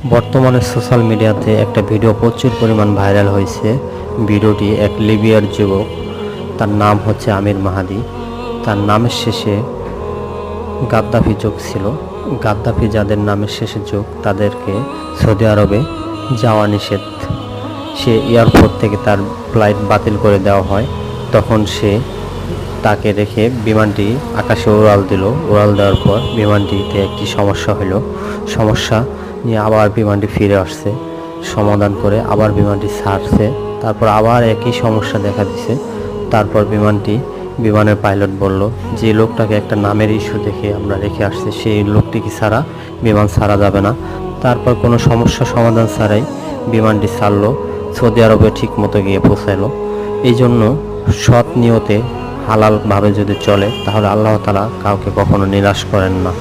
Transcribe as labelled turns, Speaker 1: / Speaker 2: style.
Speaker 1: বর্তমানে সোশ্যাল মিডিয়াতে একটা ভিডিও প্রচুর পরিমাণ ভাইরাল হয়েছে। ভিডিওটি এক লিবিয়ার যুবক, তার নাম হচ্ছে আমির মাহাদি। তার নামের শেষে গাদ্দাফি যোগ ছিল। গাদ্দাফি যাদের নামের শেষে যোগ তাদেরকে সৌদি আরবে যাওয়া নিষেধ। সে এয়ারপোর্ট থেকে তার ফ্লাইট বাতিল করে দেওয়া হয়। তখন সে তাকে রেখে বিমানটি আকাশে উড়াল দেওয়ার পর বিমানটিতে একটি সমস্যা হলো। সমস্যা নিয়ে আবার বিমানটি ফিরে আসছে, সমাধান করে আবার বিমানটি ছাড়ছে। তারপর আবার একই সমস্যা দেখা দিছে। তারপর বিমানের পাইলট বলল, যে লোকটাকে একটা নামের ইস্যু দেখে আমরা রেখে আসছি সেই লোকটিকে ছাড়া বিমান ছাড়া যাবে না। তারপর কোনো সমস্যা সমাধান ছাড়াই বিমানটি ছাড়লো, সৌদি আরবে ঠিক মতো গিয়ে পৌঁছালো। এই জন্য সৎ নিয়তে হালালভাবে যদি চলে তাহলে আল্লাহ তাআলা কাউকে কখনো নিরাশ করেন না।